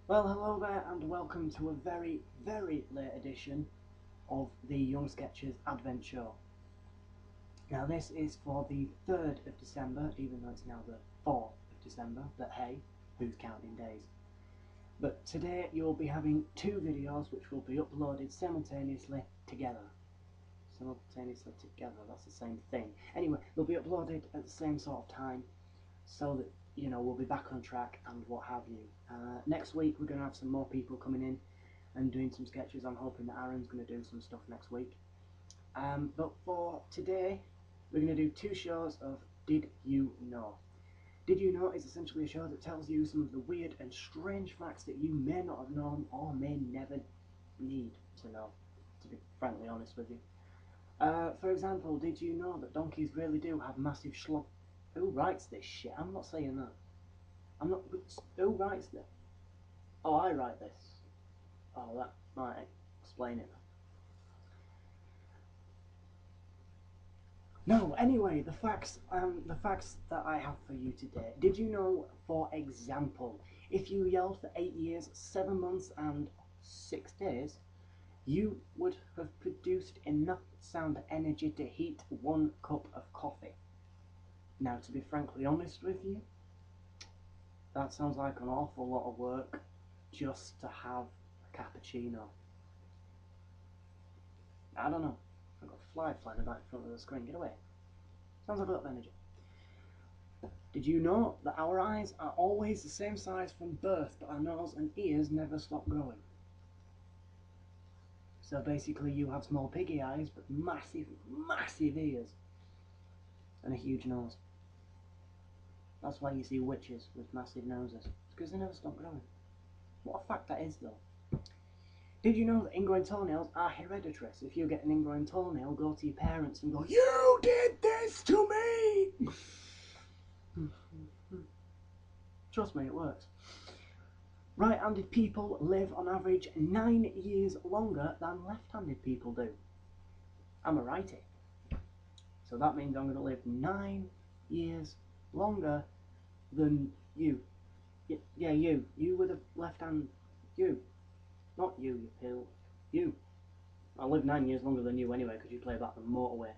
Well, hello there and welcome to a very, very late edition of the Young Sketchers Advent Show. Now this is for the 3rd of December, even though it's now the 4th of December, but hey, who's counting days? But today you'll be having two videos which will be uploaded simultaneously together. That's the same thing. Anyway, they'll be uploaded at the same sort of time so that, we'll be back on track and what have you. Next week we're going to have some more people coming in and doing some sketches. I'm hoping that Aaron's going to do some stuff next week. But for today, we're going to do two shows of Did You Know? Did You Know is essentially a show that tells you some of the weird and strange facts that you may not have known or may never need to know, to be frankly honest with you. For example, did you know that donkeys really do have massive schlong... Who writes this shit? I'm not saying that. I'm not... Who writes this? Oh, I write this. Oh, that might explain it. No, anyway, the facts that I have for you today. Did you know, for example, if you yelled for 8 years, 7 months and 6 days, you would have produced enough sound energy to heat 1 cup of coffee? Now, to be frankly honest with you, that sounds like an awful lot of work just to have a cappuccino. I don't know. I've got a fly flying about in front of the screen. Get away. Sounds like a lot of energy. Did you know that our eyes are always the same size from birth, but our nose and ears never stop growing? So basically you have small piggy eyes, but massive, massive ears. And a huge nose. That's why you see witches with massive noses. It's because they never stop growing. What a fact that is, though. Did you know that ingrowing toenails are hereditary? So if you get an ingrowing toenail, go to your parents and go, "You did this to me!" Trust me, it works. Right-handed people live on average 9 years longer than left-handed people do. I'm a righty. So that means I'm going to live 9 years longer than you. Yeah, you. You with a left hand. You. Not you, you pill. You. I'll live 9 years longer than you anyway because you play about the motorway.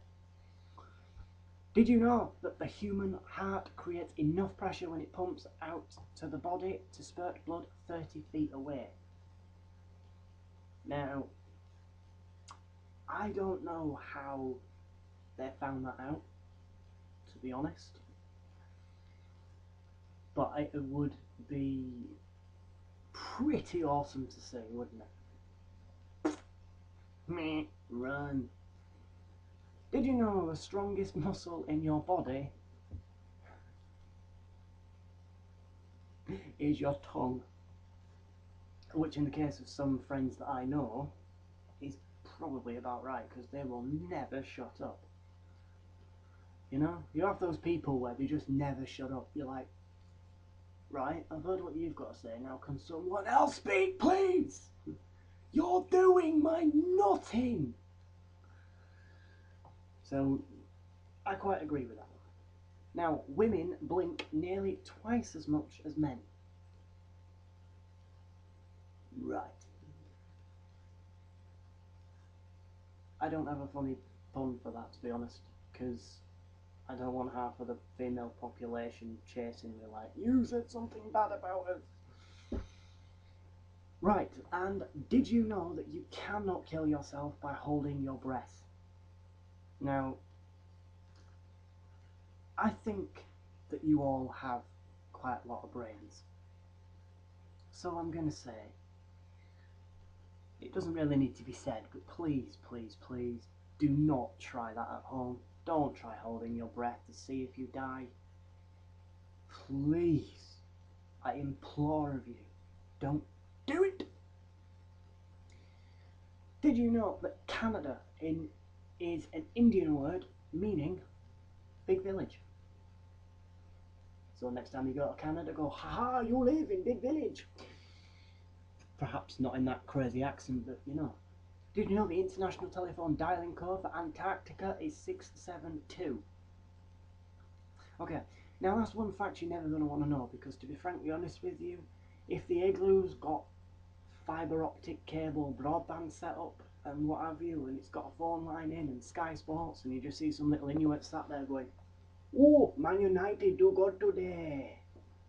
Did you know that the human heart creates enough pressure when it pumps out to the body to spurt blood 30 feet away? Now, I don't know how they found that out, to be honest, but it would be pretty awesome to see, wouldn't it? Meh, run. Did you know the strongest muscle in your body is your tongue? Which in the case of some friends that I know is probably about right, because they will never shut up. You know, you have those people where they just never shut up. You're like, right, I've heard what you've got to say, now can someone else speak, please? You're doing my nutting. So, I quite agree with that. Now, women blink nearly twice as much as men. Right. I don't have a funny pun for that, to be honest, because I don't want half of the female population chasing me like, you said something bad about us. Right, and did you know that you cannot kill yourself by holding your breath? Now, I think that you all have quite a lot of brains. So I'm going to say, it doesn't really need to be said, but please, please, please, do not try that at home. Don't try holding your breath to see if you die. Please, I implore of you, don't do it. Did you know that Canada is an Indian word meaning big village? So next time you go to Canada, go, haha, you live in big village. Perhaps not in that crazy accent, but you know. Did you know the international telephone dialing code for Antarctica is 672? Okay, now that's one fact you're never going to want to know, because to be frankly honest with you, if the igloo's got fibre optic cable broadband set up and what have you, and it's got a phone line in and Sky Sports, and you just see some little Inuit sat there going, "Oh, Man United do good today.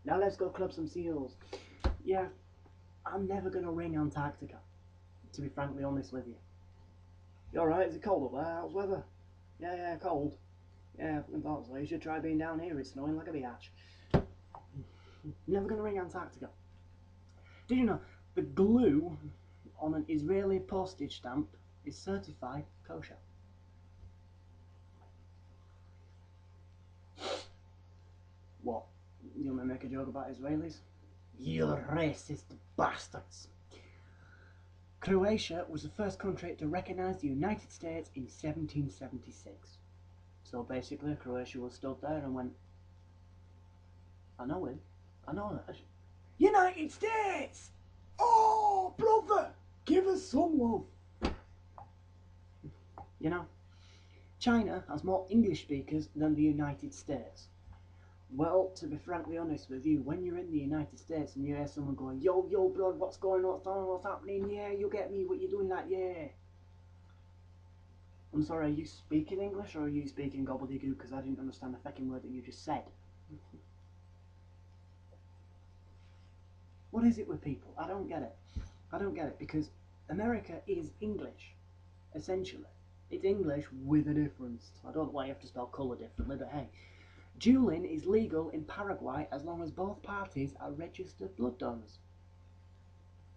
Now let's go club some seals." Yeah, I'm never going to ring Antarctica, to be frankly honest with you. You alright? Is it cold up there? How's weather? Yeah, cold. Yeah, I thought so. You should try being down here. It's snowing like a biatch. Never going to ring Antarctica. Did you know the glue on an Israeli postage stamp is certified kosher? What? You want me to make a joke about Israelis? You racist bastards. Croatia was the first country to recognise the United States in 1776. So basically, Croatia was stood there and went, "I know him. I know that. United States! Oh, brother, give us some love." You know, China has more English speakers than the United States. Well, to be frankly honest with you, when you're in the United States and you hear someone going, "Yo, blood, what's going on? What's happening? Yeah, you get me, what you doing that, yeah." I'm sorry, are you speaking English or are you speaking gobbledygook? Because I didn't understand the fucking word that you just said. What is it with people? I don't get it. I don't get it, because America is English, essentially. It's English with a difference. I don't know why you have to spell colour differently, but hey. Dueling is legal in Paraguay as long as both parties are registered blood donors.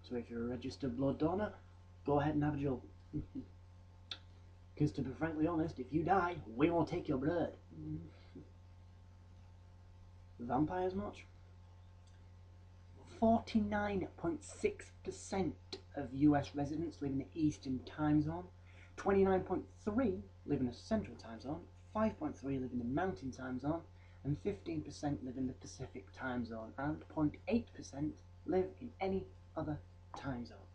So if you're a registered blood donor, go ahead and have a duel. Because to be frankly honest, if you die, we won't take your blood. Vampires much? 49.6% of US residents live in the Eastern Time Zone, 29.3% live in the Central Time Zone, 5.3% live in the Mountain Time Zone, and 15% live in the Pacific Time Zone, and 0.8% live in any other time zone.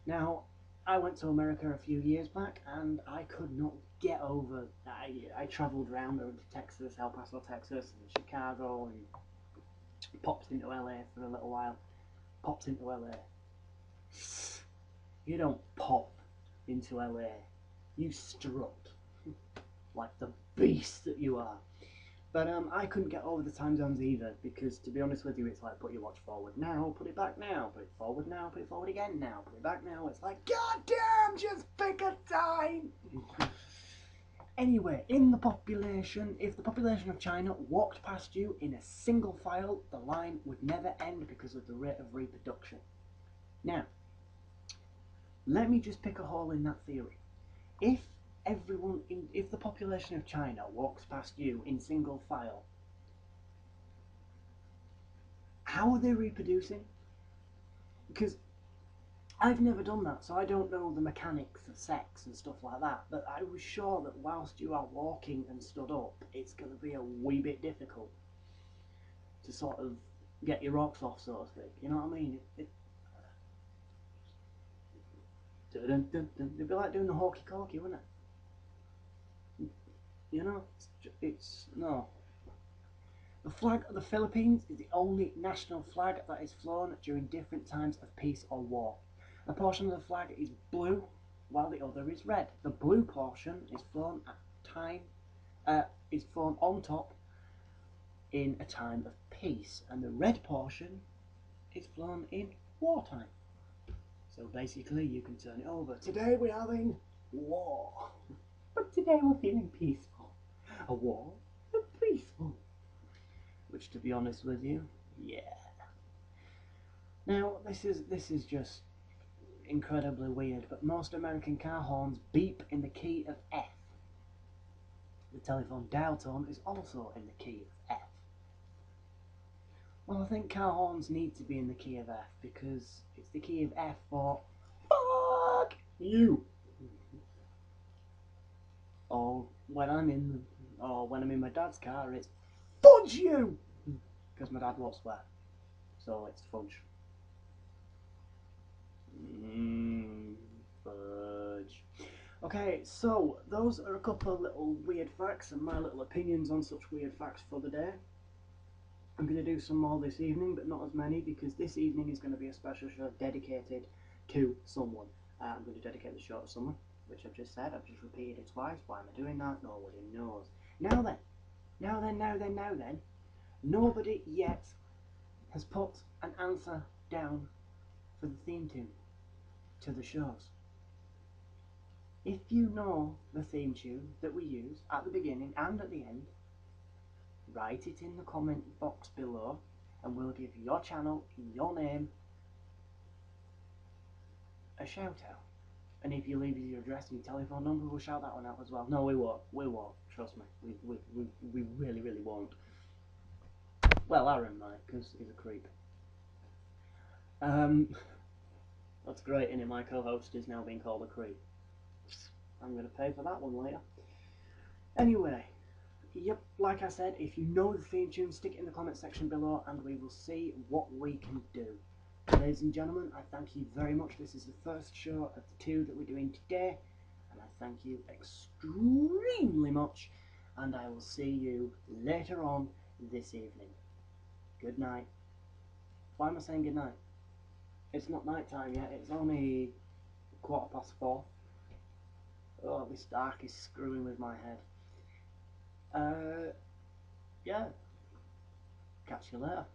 Now, I went to America a few years back, and I could not get over. I travelled around to Texas, El Paso, Texas, and Chicago, and popped into LA for a little while. Popped into LA. You don't pop into LA. You strut like the beast that you are. But I couldn't get over the time zones either, because to be honest with you, it's like, put your watch forward now, put it back now, put it forward now, put it forward again now, put it back now. It's like, god damn, just pick a time. Anyway, in the population, if the population of China walked past you in a single file, the line would never end because of the rate of reproduction. Now, let me just pick a hole in that theory. If the population of China walks past you in single file, how are they reproducing? Because I've never done that, so I don't know the mechanics of sex and stuff like that, but I was sure that whilst you are walking and stood up, it's going to be a wee bit difficult to sort of get your rocks off, so to speak. You know what I mean? It'd be like doing the hokey-cokey, wouldn't it? You know? No. The flag of the Philippines is the only national flag that is flown during different times of peace or war. A portion of the flag is blue, while the other is red. The blue portion is flown on top in a time of peace, and the red portion is flown in wartime. So basically, you can turn it over. Today we're having war, but today we're feeling peaceful. A war, but peaceful. Which, to be honest with you, yeah. Now, this is just incredibly weird, but most American car horns beep in the key of F. The telephone dial tone is also in the key of F. Well, I think car horns need to be in the key of F because it's the key of F for fuck you. Or when I'm in my dad's car, it's fudge you, because my dad won't swear, so it's fudge. Fudge. Okay, so those are a couple of little weird facts and my little opinions on such weird facts for the day. I'm going to do some more this evening, but not as many, because this evening is going to be a special show dedicated to someone. I'm going to dedicate the show to someone, which I've just said. I've just repeated it twice. Why am I doing that? Nobody knows. Now then, nobody yet has put an answer down for the theme tune to the shows. If you know the theme tune that we use at the beginning and at the end, write it in the comment box below and we'll give your channel, your name, a shout out. And if you leave your address and your telephone number, we'll shout that one out as well. No, we won't, trust me, we really won't. Well, Aaron might, because he's a creep. That's great, innit? My co-host is now being called a creep. I'm going to pay for that one later. Anyway, yep, like I said, if you know the theme tune, stick it in the comment section below and we will see what we can do. Ladies and gentlemen, I thank you very much. This is the first show of the 2 that we're doing today, and I thank you extremely much, and I will see you later on this evening. Good night. Why am I saying good night? It's not night time yet, it's only 4:15. Oh, this dark is screwing with my head. Yeah. Catch you later.